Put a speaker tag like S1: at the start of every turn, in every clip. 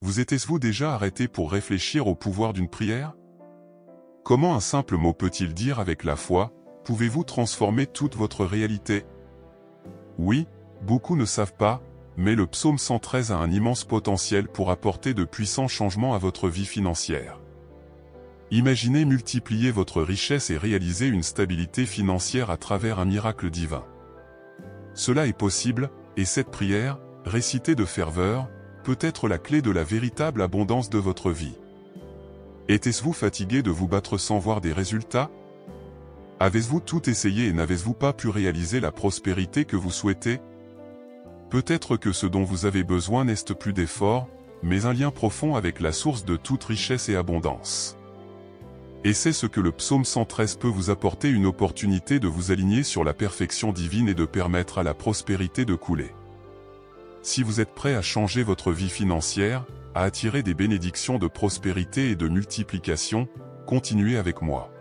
S1: Vous êtes-vous déjà arrêté pour réfléchir au pouvoir d'une prière? Comment un simple mot peut-il dire avec la foi, pouvez-vous transformer toute votre réalité? Oui, beaucoup ne savent pas, mais le psaume 113 a un immense potentiel pour apporter de puissants changements à votre vie financière. Imaginez multiplier votre richesse et réaliser une stabilité financière à travers un miracle divin. Cela est possible, et cette prière, récitée de ferveur, peut être la clé de la véritable abondance de votre vie. Êtes-vous fatigué de vous battre sans voir des résultats? Avez-vous tout essayé et n'avez-vous pas pu réaliser la prospérité que vous souhaitez? Peut-être que ce dont vous avez besoin n'est plus d'efforts, mais un lien profond avec la source de toute richesse et abondance. Et c'est ce que le psaume 113 peut vous apporter, une opportunité de vous aligner sur la perfection divine et de permettre à la prospérité de couler. Si vous êtes prêt à changer votre vie financière, à attirer des bénédictions de prospérité et de multiplication, continuez avec moi.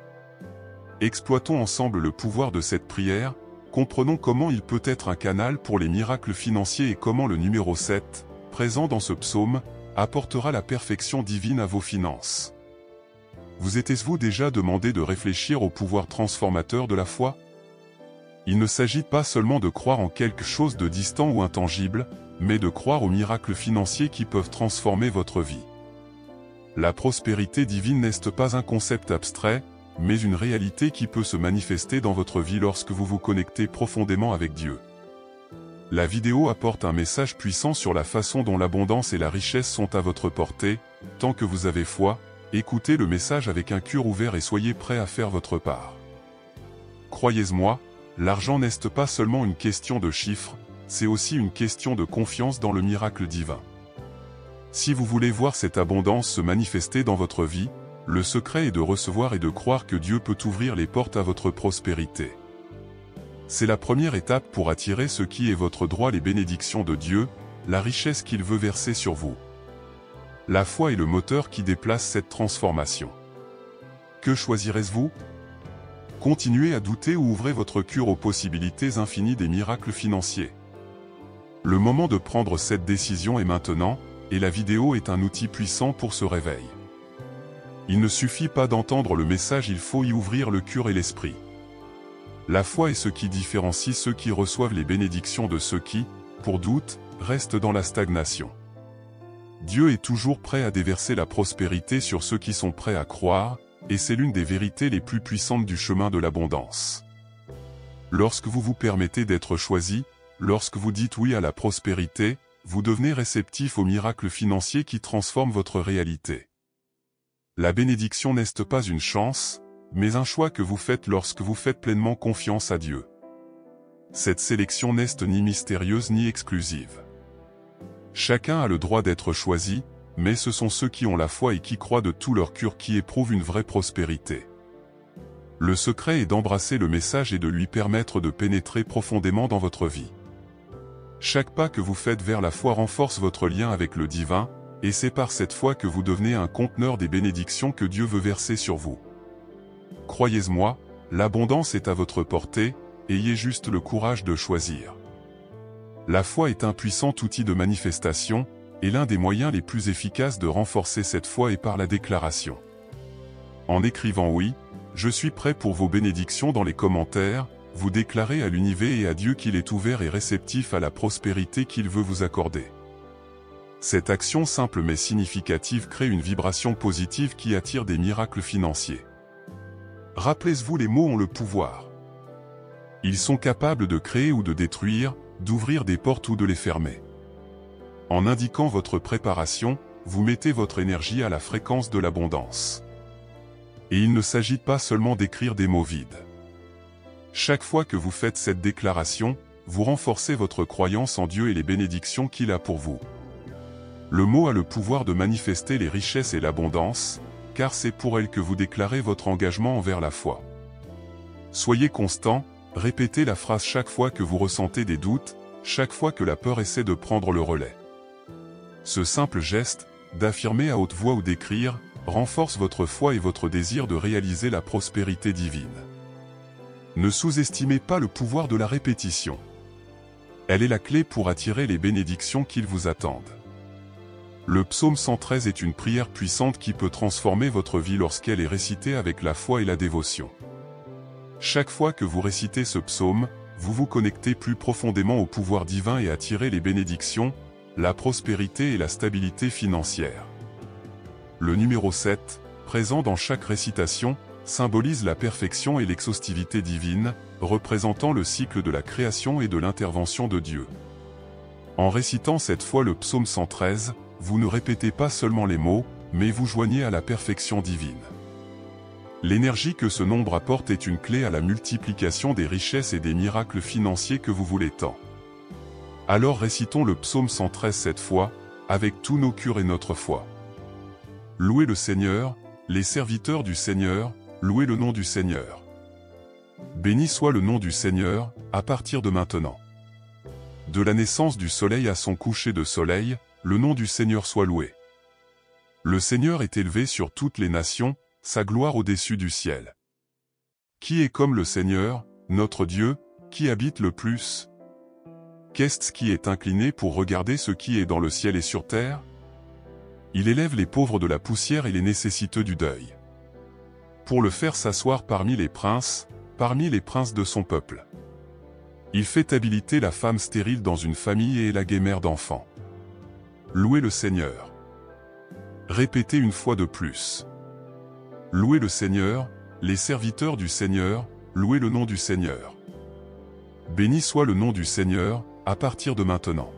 S1: Exploitons ensemble le pouvoir de cette prière, comprenons comment il peut être un canal pour les miracles financiers et comment le numéro 7, présent dans ce psaume, apportera la perfection divine à vos finances. Vous êtes-vous déjà demandé de réfléchir au pouvoir transformateur de la foi? Il ne s'agit pas seulement de croire en quelque chose de distant ou intangible, mais de croire aux miracles financiers qui peuvent transformer votre vie. La prospérité divine n'est pas un concept abstrait, mais une réalité qui peut se manifester dans votre vie lorsque vous vous connectez profondément avec Dieu. La vidéo apporte un message puissant sur la façon dont l'abondance et la richesse sont à votre portée. Tant que vous avez foi, écoutez le message avec un cœur ouvert et soyez prêts à faire votre part. Croyez-moi, l'argent n'est pas seulement une question de chiffres, c'est aussi une question de confiance dans le miracle divin. Si vous voulez voir cette abondance se manifester dans votre vie, le secret est de recevoir et de croire que Dieu peut ouvrir les portes à votre prospérité. C'est la première étape pour attirer ce qui est votre droit, les bénédictions de Dieu, la richesse qu'il veut verser sur vous. La foi est le moteur qui déplace cette transformation. Que choisirez-vous? Continuez à douter ou ouvrez votre cœur aux possibilités infinies des miracles financiers. Le moment de prendre cette décision est maintenant, et la vidéo est un outil puissant pour ce réveil. Il ne suffit pas d'entendre le message, il faut y ouvrir le cœur et l'esprit. La foi est ce qui différencie ceux qui reçoivent les bénédictions de ceux qui, pour doute, restent dans la stagnation. Dieu est toujours prêt à déverser la prospérité sur ceux qui sont prêts à croire, et c'est l'une des vérités les plus puissantes du chemin de l'abondance. Lorsque vous vous permettez d'être choisi, lorsque vous dites oui à la prospérité, vous devenez réceptif aux miracles financiers qui transforment votre réalité. La bénédiction n'est pas une chance, mais un choix que vous faites lorsque vous faites pleinement confiance à Dieu. Cette sélection n'est ni mystérieuse ni exclusive. Chacun a le droit d'être choisi, mais ce sont ceux qui ont la foi et qui croient de tout leur cœur qui éprouvent une vraie prospérité. Le secret est d'embrasser le message et de lui permettre de pénétrer profondément dans votre vie. Chaque pas que vous faites vers la foi renforce votre lien avec le divin, et c'est par cette foi que vous devenez un conteneur des bénédictions que Dieu veut verser sur vous. Croyez-moi, l'abondance est à votre portée, ayez juste le courage de choisir. La foi est un puissant outil de manifestation, et l'un des moyens les plus efficaces de renforcer cette foi est par la déclaration. En écrivant « Oui, je suis prêt pour vos bénédictions » dans les commentaires, vous déclarez à l'univers et à Dieu qu'il est ouvert et réceptif à la prospérité qu'il veut vous accorder. Cette action simple mais significative crée une vibration positive qui attire des miracles financiers. Rappelez-vous, les mots ont le pouvoir. Ils sont capables de créer ou de détruire, d'ouvrir des portes ou de les fermer. En indiquant votre préparation, vous mettez votre énergie à la fréquence de l'abondance. Et il ne s'agit pas seulement d'écrire des mots vides. Chaque fois que vous faites cette déclaration, vous renforcez votre croyance en Dieu et les bénédictions qu'il a pour vous. Le mot a le pouvoir de manifester les richesses et l'abondance, car c'est pour elle que vous déclarez votre engagement envers la foi. Soyez constant, répétez la phrase chaque fois que vous ressentez des doutes, chaque fois que la peur essaie de prendre le relais. Ce simple geste, d'affirmer à haute voix ou d'écrire, renforce votre foi et votre désir de réaliser la prospérité divine. Ne sous-estimez pas le pouvoir de la répétition. Elle est la clé pour attirer les bénédictions qui vous attendent. Le psaume 113 est une prière puissante qui peut transformer votre vie lorsqu'elle est récitée avec la foi et la dévotion. Chaque fois que vous récitez ce psaume, vous vous connectez plus profondément au pouvoir divin et attirez les bénédictions, la prospérité et la stabilité financière. Le numéro 7, présent dans chaque récitation, symbolise la perfection et l'exhaustivité divine, représentant le cycle de la création et de l'intervention de Dieu. En récitant cette fois le psaume 113, vous ne répétez pas seulement les mots, mais vous joignez à la perfection divine. L'énergie que ce nombre apporte est une clé à la multiplication des richesses et des miracles financiers que vous voulez tant. Alors récitons le psaume 113 cette fois, avec tous nos cœurs et notre foi. Louez le Seigneur, les serviteurs du Seigneur, louez le nom du Seigneur. Béni soit le nom du Seigneur, à partir de maintenant. De la naissance du soleil à son coucher de soleil, le nom du Seigneur soit loué. Le Seigneur est élevé sur toutes les nations, sa gloire au-dessus du ciel. Qui est comme le Seigneur, notre Dieu, qui habite le plus? Qu'est-ce qui est incliné pour regarder ce qui est dans le ciel et sur terre? Il élève les pauvres de la poussière et les nécessiteux du deuil, pour le faire s'asseoir parmi les princes de son peuple. Il fait habiliter la femme stérile dans une famille et la guémère d'enfants. Louez le Seigneur. Répétez une fois de plus. Louez le Seigneur, les serviteurs du Seigneur, louez le nom du Seigneur. Béni soit le nom du Seigneur, à partir de maintenant.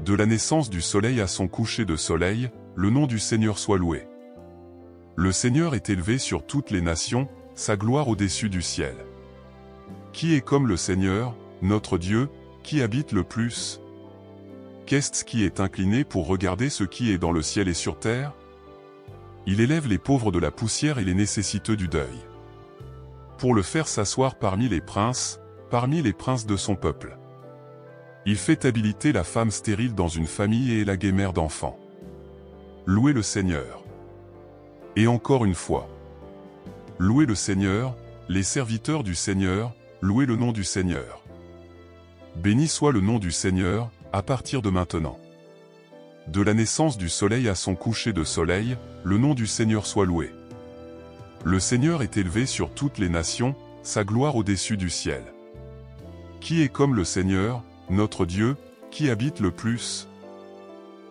S1: De la naissance du soleil à son coucher de soleil, le nom du Seigneur soit loué. Le Seigneur est élevé sur toutes les nations, sa gloire au-dessus du ciel. Qui est comme le Seigneur, notre Dieu, qui habite le plus? Qu'est-ce qui est incliné pour regarder ce qui est dans le ciel et sur terre? Il élève les pauvres de la poussière et les nécessiteux du deuil, pour le faire s'asseoir parmi les princes de son peuple. Il fait habiliter la femme stérile dans une famille et la guémère d'enfants. Louez le Seigneur. Et encore une fois. Louez le Seigneur, les serviteurs du Seigneur, louez le nom du Seigneur. Béni soit le nom du Seigneur, à partir de maintenant. De la naissance du soleil à son coucher de soleil, le nom du Seigneur soit loué. Le Seigneur est élevé sur toutes les nations, sa gloire au-dessus du ciel. Qui est comme le Seigneur, notre Dieu, qui habite le plus?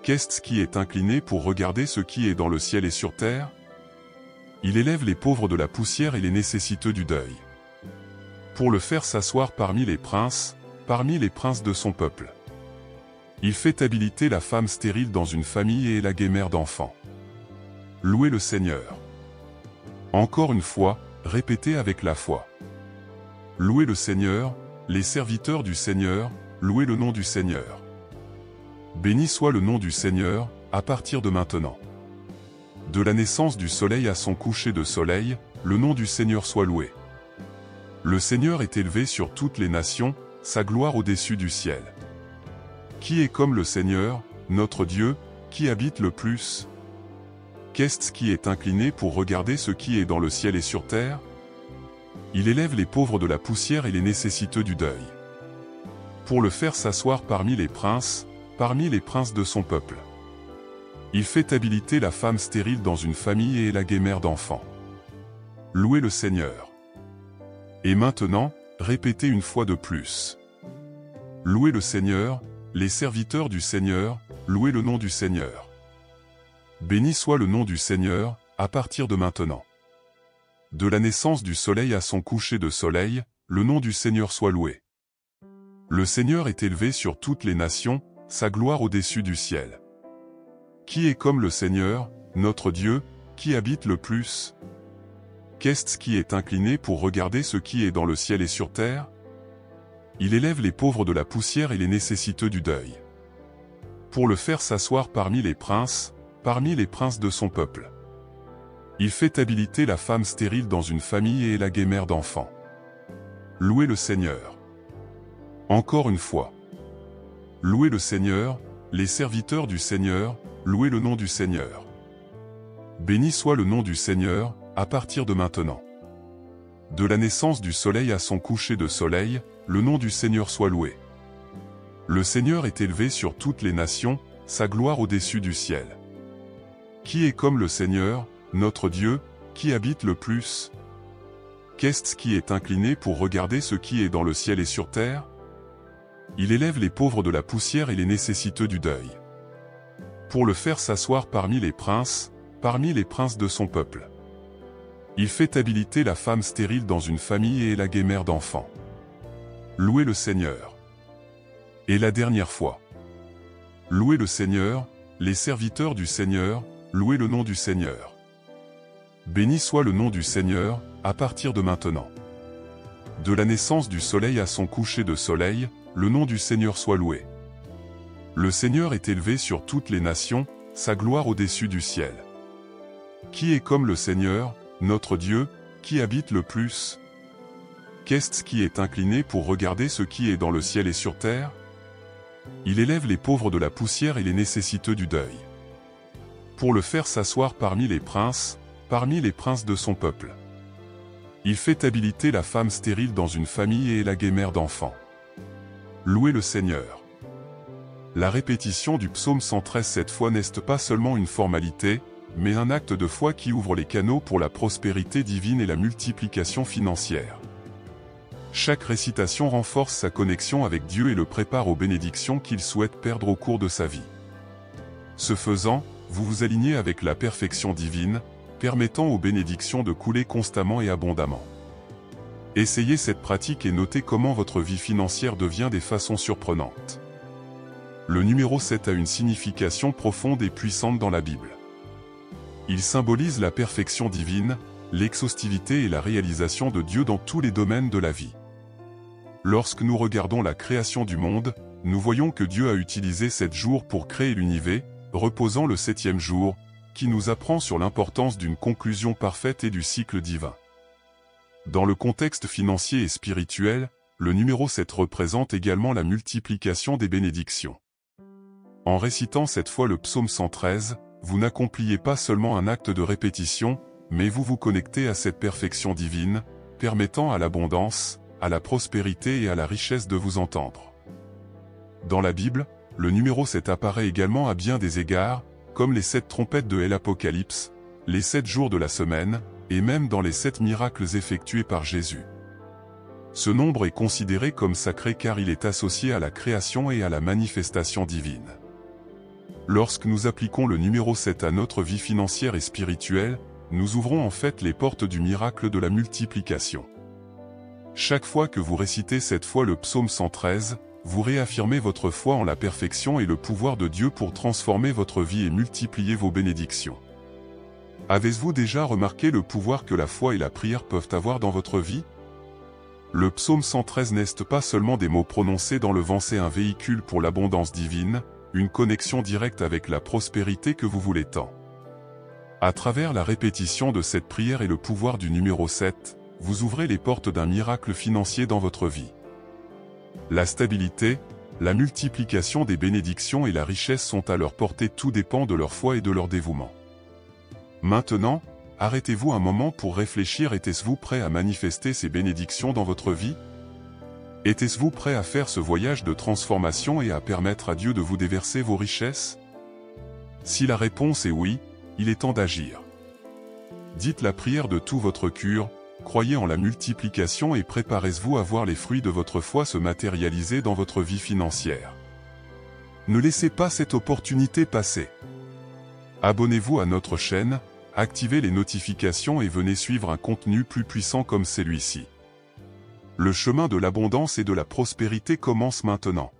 S1: Qu'est-ce qui est incliné pour regarder ce qui est dans le ciel et sur terre? Il élève les pauvres de la poussière et les nécessiteux du deuil, pour le faire s'asseoir parmi les princes de son peuple. Il fait habiliter la femme stérile dans une famille et la guémère d'enfants. Louez le Seigneur. Encore une fois, répétez avec la foi. Louez le Seigneur, les serviteurs du Seigneur, louez le nom du Seigneur. Béni soit le nom du Seigneur, à partir de maintenant. De la naissance du soleil à son coucher de soleil, le nom du Seigneur soit loué. Le Seigneur est élevé sur toutes les nations, sa gloire au-dessus du ciel. Qui est comme le Seigneur, notre Dieu, qui habite le plus? Qu'est-ce qui est incliné pour regarder ce qui est dans le ciel et sur terre? Il élève les pauvres de la poussière et les nécessiteux du deuil, pour le faire s'asseoir parmi les princes de son peuple. Il fait habiliter la femme stérile dans une famille et la guémère d'enfants. Louez le Seigneur. Et maintenant, répétez une fois de plus. Louez le Seigneur, les serviteurs du Seigneur, louez le nom du Seigneur. Béni soit le nom du Seigneur, à partir de maintenant. De la naissance du soleil à son coucher de soleil, le nom du Seigneur soit loué. Le Seigneur est élevé sur toutes les nations, sa gloire au-dessus du ciel. Qui est comme le Seigneur, notre Dieu, qui habite le plus? Qu'est-ce qui est incliné pour regarder ce qui est dans le ciel et sur terre? Il élève les pauvres de la poussière et les nécessiteux du deuil, pour le faire s'asseoir parmi les princes de son peuple. Il fait habiliter la femme stérile dans une famille et la guémère d'enfants. Louez le Seigneur. Encore une fois. Louez le Seigneur, les serviteurs du Seigneur, louez le nom du Seigneur. Béni soit le nom du Seigneur, à partir de maintenant. De la naissance du soleil à son coucher de soleil, le nom du Seigneur soit loué. Le Seigneur est élevé sur toutes les nations, sa gloire au-dessus du ciel. Qui est comme le Seigneur, notre Dieu, qui habite le plus? Qu'est-ce qui est incliné pour regarder ce qui est dans le ciel et sur terre? Il élève les pauvres de la poussière et les nécessiteux du deuil, pour le faire s'asseoir parmi les princes de son peuple. Il fait habiliter la femme stérile dans une famille et élaguée mère d'enfants. Louez le Seigneur. Et la dernière fois. Louez le Seigneur, les serviteurs du Seigneur, louez le nom du Seigneur. Béni soit le nom du Seigneur, à partir de maintenant. De la naissance du soleil à son coucher de soleil, le nom du Seigneur soit loué. Le Seigneur est élevé sur toutes les nations, sa gloire au-dessus du ciel. Qui est comme le Seigneur, notre Dieu, qui habite le plus? Qu'est-ce qui est incliné pour regarder ce qui est dans le ciel et sur terre? Il élève les pauvres de la poussière et les nécessiteux du deuil, pour le faire s'asseoir parmi les princes de son peuple. Il fait habiliter la femme stérile dans une famille et élaguée mère d'enfants. Louez le Seigneur. La répétition du psaume 113 cette fois n'est pas seulement une formalité, mais un acte de foi qui ouvre les canaux pour la prospérité divine et la multiplication financière. Chaque récitation renforce sa connexion avec Dieu et le prépare aux bénédictions qu'il souhaite perdre au cours de sa vie. Ce faisant, vous vous alignez avec la perfection divine, permettant aux bénédictions de couler constamment et abondamment. Essayez cette pratique et notez comment votre vie financière devient des façons surprenantes. Le numéro 7 a une signification profonde et puissante dans la Bible. Il symbolise la perfection divine, l'exhaustivité et la réalisation de Dieu dans tous les domaines de la vie. Lorsque nous regardons la création du monde, nous voyons que Dieu a utilisé 7 jours pour créer l'univers, reposant le 7e jour, qui nous apprend sur l'importance d'une conclusion parfaite et du cycle divin. Dans le contexte financier et spirituel, le numéro 7 représente également la multiplication des bénédictions. En récitant cette fois le psaume 113, vous n'accompliez pas seulement un acte de répétition, mais vous vous connectez à cette perfection divine, permettant à l'abondance, à la prospérité et à la richesse de vous entendre. Dans la Bible, le numéro 7 apparaît également à bien des égards, comme les 7 trompettes de l'Apocalypse, les 7 jours de la semaine, et même dans les 7 miracles effectués par Jésus. Ce nombre est considéré comme sacré car il est associé à la création et à la manifestation divine. Lorsque nous appliquons le numéro 7 à notre vie financière et spirituelle, nous ouvrons en fait les portes du miracle de la multiplication. Chaque fois que vous récitez cette fois le psaume 113, vous réaffirmez votre foi en la perfection et le pouvoir de Dieu pour transformer votre vie et multiplier vos bénédictions. Avez-vous déjà remarqué le pouvoir que la foi et la prière peuvent avoir dans votre vie? Le psaume 113 n'est pas seulement des mots prononcés dans le vent, c'est un véhicule pour l'abondance divine, une connexion directe avec la prospérité que vous voulez tant. À travers la répétition de cette prière et le pouvoir du numéro 7, vous ouvrez les portes d'un miracle financier dans votre vie. La stabilité, la multiplication des bénédictions et la richesse sont à leur portée, tout dépend de leur foi et de leur dévouement. Maintenant, arrêtez-vous un moment pour réfléchir, êtes-vous prêt à manifester ces bénédictions dans votre vie? Êtes-vous prêt à faire ce voyage de transformation et à permettre à Dieu de vous déverser vos richesses? Si la réponse est oui, il est temps d'agir. Dites la prière de tout votre cœur, croyez en la multiplication et préparez-vous à voir les fruits de votre foi se matérialiser dans votre vie financière. Ne laissez pas cette opportunité passer. Abonnez-vous à notre chaîne, activez les notifications et venez suivre un contenu plus puissant comme celui-ci. Le chemin de l'abondance et de la prospérité commence maintenant.